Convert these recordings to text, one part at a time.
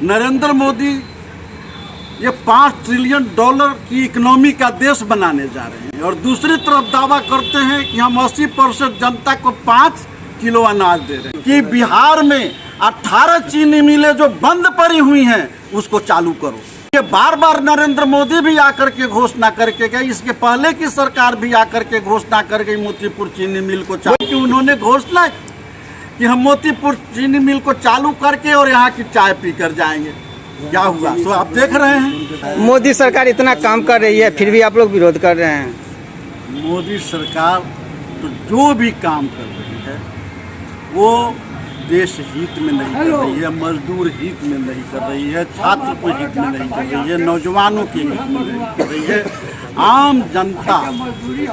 नरेंद्र मोदी ये 5 trillion dollar की economy का देश बनाने जा रहे हैं और दूसरी तरफ दावा करते हैं कि हम 80% जनता को 5 किलो अनाज दे रहे हैं कि बिहार में 18 चीनी मिलें जो बंद पड़ी हुई हैं उसको चालू करो। ये बार बार नरेंद्र मोदी भी आकर के घोषणा करके गए, इसके पहले की सरकार भी आकर के घोषणा कर गई मोतीपुर चीनी मिल को चालू, कि उन्होंने घोषणा कि हम मोतीपुर चीनी मिल को चालू करके और यहाँ की चाय पी कर जाएंगे। क्या हुआ तो आप देख रहे हैं। मोदी सरकार इतना काम कर रही है फिर भी आप लोग विरोध कर रहे हैं। मोदी सरकार तो जो भी काम कर रही है वो देश हित में नहीं कर रही है, मजदूर हित में नहीं कर रही है, छात्र को हित में नहीं कर रही है, नौजवानों के हित में नहीं कर रही है। आम जनता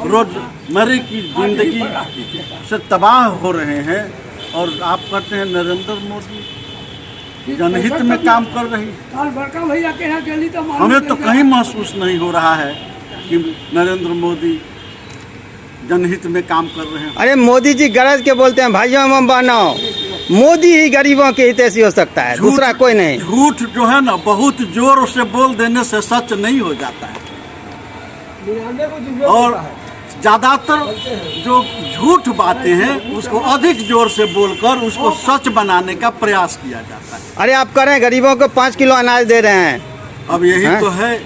रोजमर्रे की जिंदगी से तबाह हो रहे हैं और आप कहते हैं नरेंद्र मोदी जनहित में काम कर रही है। हमें तो कहीं महसूस नहीं हो रहा है कि नरेंद्र मोदी जनहित में काम कर रहे हैं। अरे मोदी जी गरज के बोलते हैं भाइयों हम बनाओ, मोदी ही गरीबों के हितैषी हो सकता है, दूसरा कोई नहीं। झूठ जो है ना बहुत जोर से बोल देने से सच नहीं हो जाता है और ज़्यादातर जो झूठ बातें हैं उसको अधिक जोर से बोलकर उसको सच बनाने का प्रयास किया जाता है। अरे आप कह रहे हैं गरीबों को 5 किलो अनाज दे रहे हैं। अब यही तो है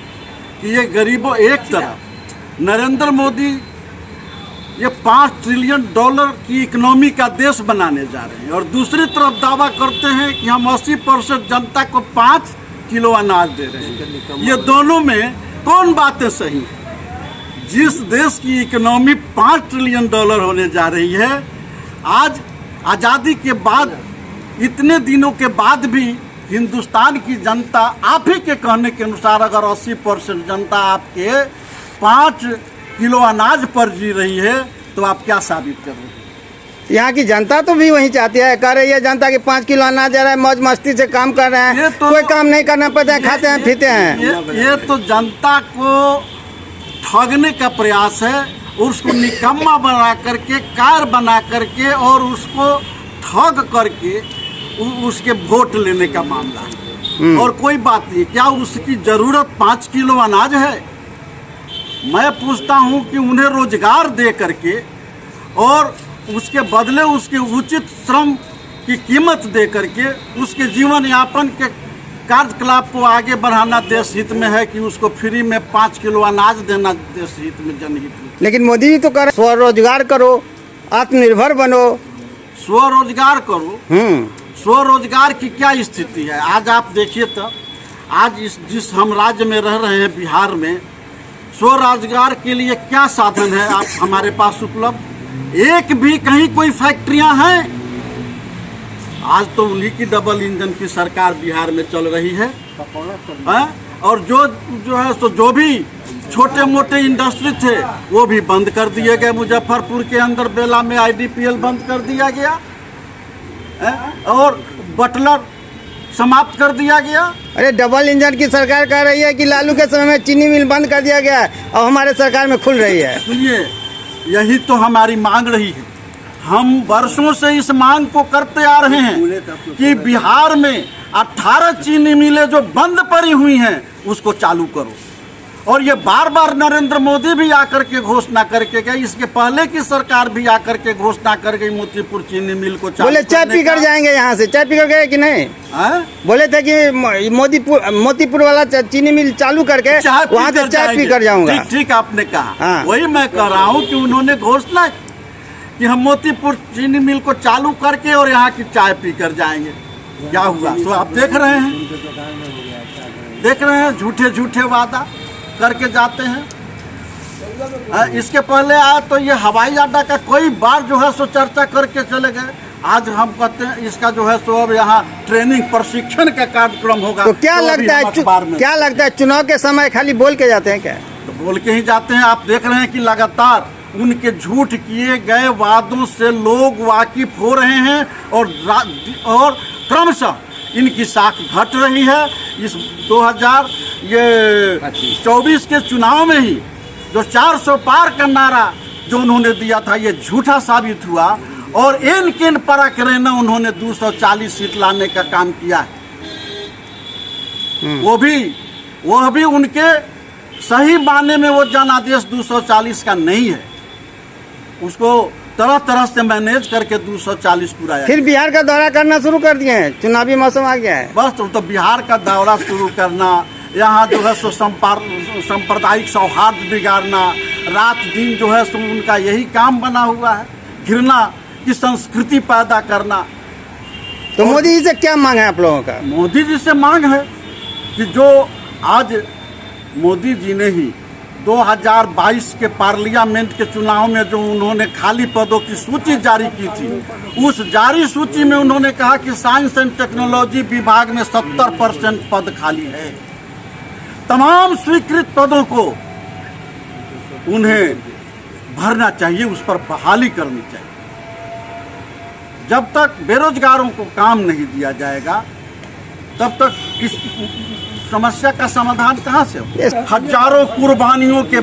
कि ये गरीबों एक तरफ नरेंद्र मोदी ये 5 ट्रिलियन डॉलर की इकोनॉमी का देश बनाने जा रहे हैं और दूसरी तरफ दावा करते हैं कि हम 80% जनता को 5 किलो अनाज दे रहे हैं। ये दोनों में कौन बातें सही है? जिस देश की इकोनॉमी 5 ट्रिलियन डॉलर होने जा रही है, आज आज़ादी के बाद इतने दिनों के बाद भी हिंदुस्तान की जनता आप ही के कहने के अनुसार अगर 80% जनता आपके 5 किलो अनाज पर जी रही है तो आप क्या साबित कर रहे हैं? यहाँ की जनता तो भी वही चाहती है, कह रही है जनता के 5 किलो अनाज जा रहा है, मौज मस्ती से काम कर रहे हैं, कोई काम नहीं करना पड़ता है, खाते हैं पीते हैं। ये तो जनता को ठगने का प्रयास है, उसको निकम्मा बना करके कार बना करके और उसको ठग करके उसके वोट लेने का मामला है और कोई बात नहीं। क्या उसकी ज़रूरत 5 किलो अनाज है? मैं पूछता हूं कि उन्हें रोजगार दे करके और उसके बदले उसके उचित श्रम की कीमत दे करके उसके जीवन यापन के कार्यकलाप को आगे बढ़ाना देश हित में है कि उसको फ्री में 5 किलो अनाज देना देश हित में, जनहित में। लेकिन मोदी जी तो कर स्वरोजगार करो, आत्मनिर्भर बनो, स्वरोजगार करो। स्वरोजगार की क्या स्थिति है आज आप देखिए तो आज जिस हम राज्य में रह रहे हैं बिहार में स्वरोजगार के लिए क्या साधन है आप हमारे पास उपलब्ध? एक भी कहीं कोई फैक्ट्रियां हैं? आज तो उन्हीं की डबल इंजन की सरकार बिहार में चल रही है और जो है तो जो भी छोटे मोटे इंडस्ट्री थे वो भी बंद कर दिए गए। मुजफ्फरपुर के अंदर बेला में IDPL बंद कर दिया गया और बटलर समाप्त कर दिया गया। अरे डबल इंजन की सरकार कह रही है कि लालू के समय में चीनी मिल बंद कर दिया गया और हमारे सरकार में खुल रही है। सुनिए, यही तो हमारी मांग रही है। हम वर्षों से इस मांग को करते आ रहे हैं कि बिहार में 18 चीनी मिलें जो बंद पड़ी हुई हैं उसको चालू करो और ये बार बार नरेंद्र मोदी भी आकर के घोषणा करके गए, इसके पहले की सरकार भी आकर के घोषणा कर गई मोतीपुर चीनी मिल को चालू। बोले चाय पी कर जाएंगे, यहाँ से चाय पी कर गए कि नहीं? बोले थे कि मोतीपुर वाला चीनी मिल चालू करके वहाँ से चाय पी कर जाऊंगा। ठीक आपने कहा, वही मैं कह रहा हूँ कि उन्होंने घोषणा कि हम मोतीपुर चीनी मिल को चालू करके और यहाँ की चाय पी कर जाएंगे। क्या हुआ तो आप देख रहे हैं झूठे झूठे वादा करके जाते हैं। इसके पहले आया तो ये हवाई अड्डा का कोई बार जो है सो चर्चा करके चले गए। आज हम कहते हैं इसका जो है सो अब यहाँ ट्रेनिंग प्रशिक्षण का कार्यक्रम होगा। तो क्या लगता है चुनाव के समय खाली बोल के जाते हैं क्या? तो बोल के ही जाते हैं। आप देख रहे हैं कि लगातार उनके झूठ किए गए वादों से लोग वाकिफ हो रहे हैं और क्रमशः इनकी साख घट रही है। इस 2024 के चुनाव में ही जो 400 पार का नारा जो उन्होंने दिया था ये झूठा साबित हुआ और एन केन पराक्रम उन्होंने 240 सीट लाने का काम किया है। वह भी उनके सही मायने में वो जनादेश 240 का नहीं है। उसको तरह तरह से मैनेज करके 240 पूरा। फिर बिहार का दौरा करना शुरू कर दिए हैं, चुनावी मौसम आ गया है। बस तो बिहार का दौरा शुरू करना, यहाँ जो है सो सांप्रदायिक सौहार्द बिगाड़ना, रात दिन जो है सो उनका यही काम बना हुआ है, घृणा की संस्कृति पैदा करना। तो मोदी जी से क्या मांग है आप लोगों का? मोदी जी से मांग है कि जो आज मोदी जी ने ही 2022 के पार्लियामेंट के चुनाव में जो उन्होंने खाली पदों की सूची जारी की थी, उस जारी सूची में उन्होंने कहा कि साइंस एंड टेक्नोलॉजी विभाग में 70% पद खाली है। तमाम स्वीकृत पदों को उन्हें भरना चाहिए, उस पर बहाली करनी चाहिए। जब तक बेरोजगारों को काम नहीं दिया जाएगा तब तक इस समस्या का समाधान कहाँ से हो? हजारों कुर्बानियों के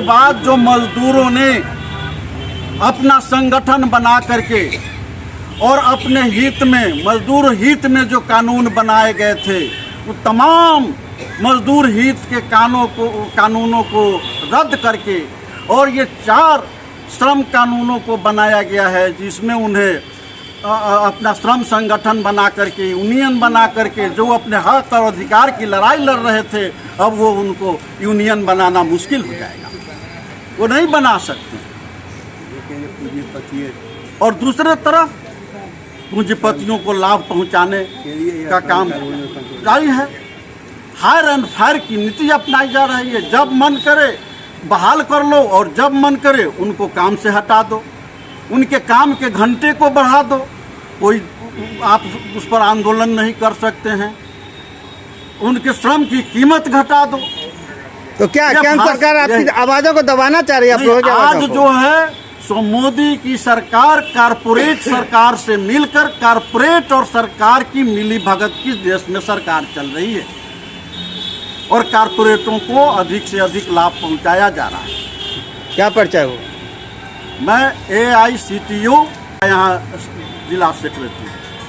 बाद जो मजदूरों ने अपना संगठन बना करके और अपने हित में, मजदूर हित में जो कानून बनाए गए थे, वो तमाम मजदूर हित के कानूनों को रद्द करके और ये 4 श्रम कानूनों को बनाया गया है, जिसमें उन्हें अपना श्रम संगठन बना करके, यूनियन बना करके जो अपने हक और अधिकार की लड़ाई लड़ रहे थे, अब वो उनको यूनियन बनाना मुश्किल हो जाएगा, वो नहीं बना सकते। और दूसरे तरफ पूंजीपतियों को लाभ पहुंचाने का काम जारी है। हायर एंड फायर की नीति अपनाई जा रही है। जब मन करे बहाल कर लो और जब मन करे उनको काम से हटा दो, उनके काम के घंटे को बढ़ा दो, कोई आप उस पर आंदोलन नहीं कर सकते हैं। उनके श्रम की कीमत घटा दो। तो क्या सरकार आपकी आवाज़ों को दबाना चाह रही है? आज जो है सो मोदी की सरकार कारपोरेट सरकार से मिलकर कारपोरेट और सरकार की मिली भगत की देश में सरकार चल रही है और कारपोरेटों को अधिक से अधिक लाभ पहुंचाया जा रहा है। क्या परिचय हो? मैं AICTU यहाँ जिला सेक्रेटरी।